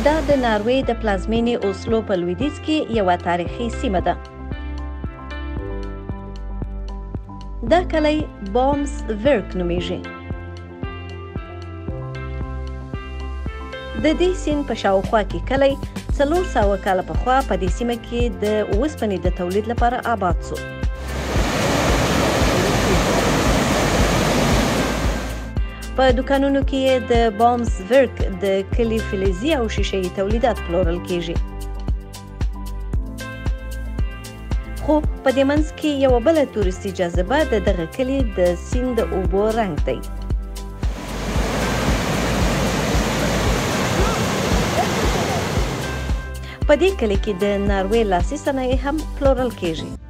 دا د ناروې د پلازمینې اوسلو په لویدیځ کې یوه تاریخي سیمه ده. دا کلی بامسورک نومیږي. د دې سیند په شاوخوا کې کلی 400 کاله پخوا په دې سیمه کې د اوسپنې د تولید لپاره آباد شو. په دکانونو کې د بامسورک د کلي فلزي او شیشه‌يي تولیدات پلورل کیږي. خو په دې منځ کې یوه بله تورستي جاذبه د دغه کلي د سیند د اوبو رنګ دی. په دې کلي کې د ناروې لاسي صنایع هم پلورل کیږي.